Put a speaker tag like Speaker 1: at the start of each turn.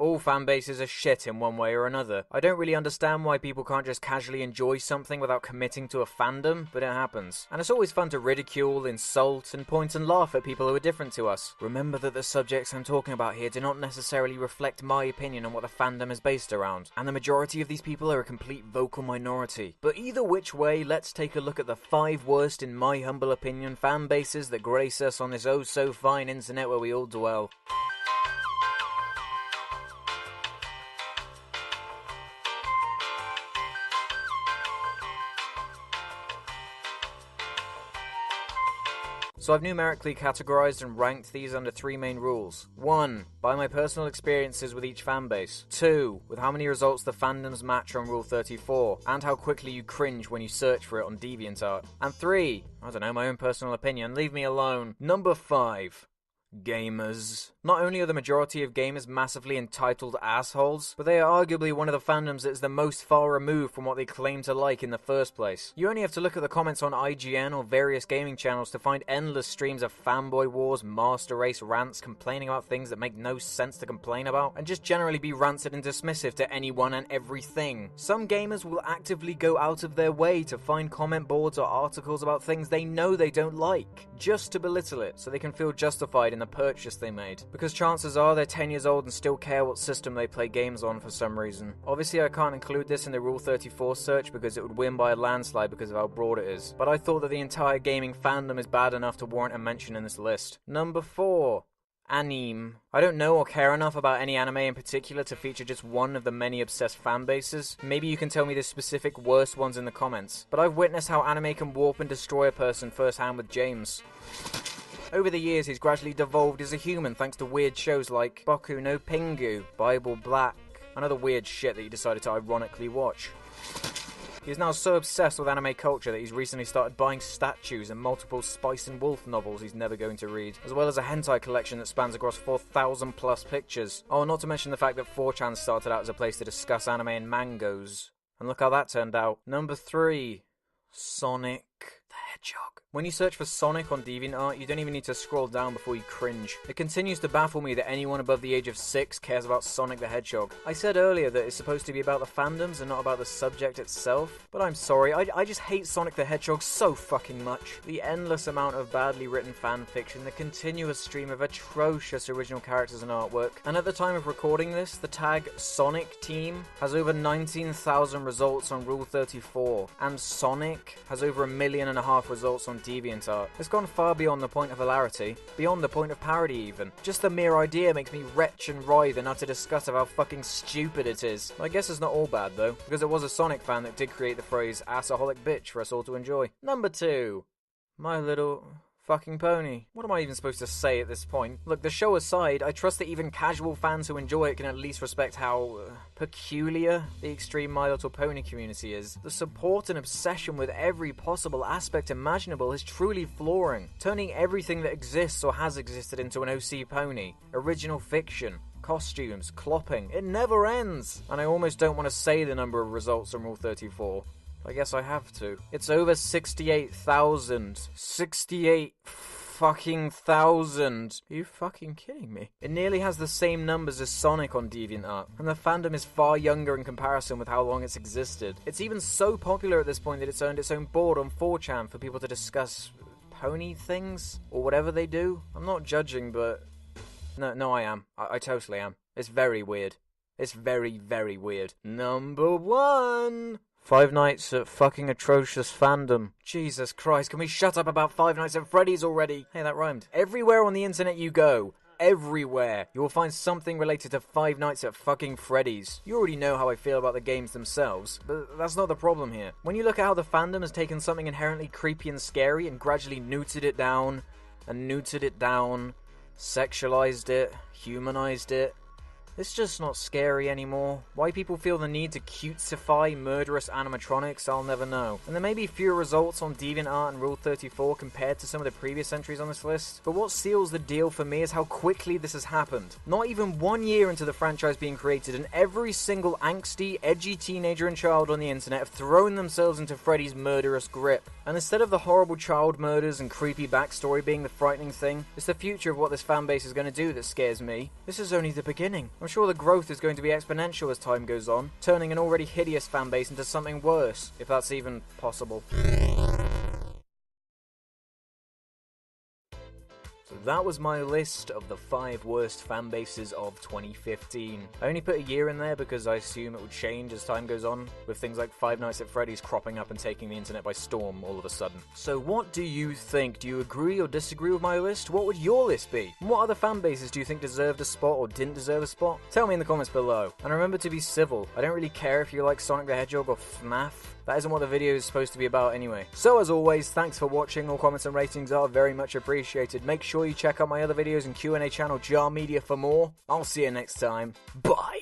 Speaker 1: All fan bases are shit in one way or another. I don't really understand why people can't just casually enjoy something without committing to a fandom, but it happens. And it's always fun to ridicule, insult, and point and laugh at people who are different to us. Remember that the subjects I'm talking about here do not necessarily reflect my opinion on what the fandom is based around, and the majority of these people are a complete vocal minority. But either which way, let's take a look at the 5 worst, in my humble opinion, fan bases that grace us on this oh so fine internet where we all dwell. So I've numerically categorized and ranked these under 3 main rules. 1. By my personal experiences with each fanbase. 2. With how many results the fandoms match on Rule 34, and how quickly you cringe when you search for it on DeviantArt. And 3. I don't know, my own personal opinion, leave me alone. Number 5. Gamers. Not only are the majority of gamers massively entitled assholes, but they are arguably one of the fandoms that is the most far removed from what they claim to like in the first place. You only have to look at the comments on IGN or various gaming channels to find endless streams of fanboy wars, master race rants, complaining about things that make no sense to complain about, and just generally be rancid and dismissive to anyone and everything. Some gamers will actively go out of their way to find comment boards or articles about things they know they don't like, just to belittle it, so they can feel justified in the purchase they made. Because chances are they're 10 years old and still care what system they play games on for some reason. Obviously I can't include this in the Rule 34 search because it would win by a landslide because of how broad it is, but I thought that the entire gaming fandom is bad enough to warrant a mention in this list. Number 4. Anime. I don't know or care enough about any anime in particular to feature just one of the many obsessed fanbases. Maybe you can tell me the specific worst ones in the comments, but I've witnessed how anime can warp and destroy a person firsthand with James. Over the years, he's gradually devolved as a human thanks to weird shows like Boku no Pingu, Bible Black, and other weird shit that he decided to ironically watch. He is now so obsessed with anime culture that he's recently started buying statues and multiple Spice and Wolf novels he's never going to read, as well as a hentai collection that spans across 4,000 plus pictures. Oh, not to mention the fact that 4chan started out as a place to discuss anime and mangoes. And look how that turned out. Number 3. Sonic the Hedgehog. When you search for Sonic on DeviantArt, you don't even need to scroll down before you cringe. It continues to baffle me that anyone above the age of 6 cares about Sonic the Hedgehog. I said earlier that it's supposed to be about the fandoms and not about the subject itself, but I'm sorry, I just hate Sonic the Hedgehog so fucking much. The endless amount of badly written fan fiction, the continuous stream of atrocious original characters and artwork, and at the time of recording this, the tag Sonic Team has over 19,000 results on Rule 34, and Sonic has over 1.5 million results on DeviantArt. It's gone far beyond the point of hilarity, beyond the point of parody even. Just the mere idea makes me retch and writhe in utter disgust of how fucking stupid it is. I guess it's not all bad though, because it was a Sonic fan that did create the phrase "assaholic bitch" for us all to enjoy. Number 2. My Little Fucking Pony. What am I even supposed to say at this point? Look, the show aside, I trust that even casual fans who enjoy it can at least respect how peculiar the extreme My Little Pony community is. The support and obsession with every possible aspect imaginable is truly flooring, turning everything that exists or has existed into an OC pony. Original fiction, costumes, clopping, it never ends! And I almost don't want to say the number of results on Rule 34. I guess I have to. It's over 68,000. 68 fucking thousand. Are you fucking kidding me? It nearly has the same numbers as Sonic on DeviantArt, and the fandom is far younger in comparison with how long it's existed. It's even so popular at this point that it's earned its own board on 4chan for people to discuss pony things, or whatever they do. I'm not judging, but no, I am. I totally am. It's very weird. It's very, very weird. Number 1. Five Nights at fucking atrocious fandom. Jesus Christ, can we shut up about Five Nights at Freddy's already? Hey, that rhymed. Everywhere on the internet you go, everywhere, you will find something related to Five Nights at fucking Freddy's. You already know how I feel about the games themselves, but that's not the problem here. When you look at how the fandom has taken something inherently creepy and scary and gradually neutered it down, sexualized it, humanized it, it's just not scary anymore. Why people feel the need to cutesify murderous animatronics, I'll never know. And there may be fewer results on DeviantArt and Rule 34 compared to some of the previous entries on this list, but what seals the deal for me is how quickly this has happened. Not even 1 year into the franchise being created, and every single angsty, edgy teenager and child on the internet have thrown themselves into Freddy's murderous grip. And instead of the horrible child murders and creepy backstory being the frightening thing, it's the future of what this fanbase is going to do that scares me. This is only the beginning. I'm sure the growth is going to be exponential as time goes on, turning an already hideous fanbase into something worse, if that's even possible. So that was my list of the 5 worst fanbases of 2015. I only put a year in there because I assume it would change as time goes on, with things like Five Nights at Freddy's cropping up and taking the internet by storm all of a sudden. So what do you think? Do you agree or disagree with my list? What would your list be? And what other fanbases do you think deserved a spot or didn't deserve a spot? Tell me in the comments below. And remember to be civil. I don't really care if you like Sonic the Hedgehog or FNAF. That isn't what the video is supposed to be about anyway. So as always, thanks for watching. All comments and ratings are very much appreciated. Make sure you check out my other videos and Q&A channel Jar Media for more. I'll see you next time. Bye!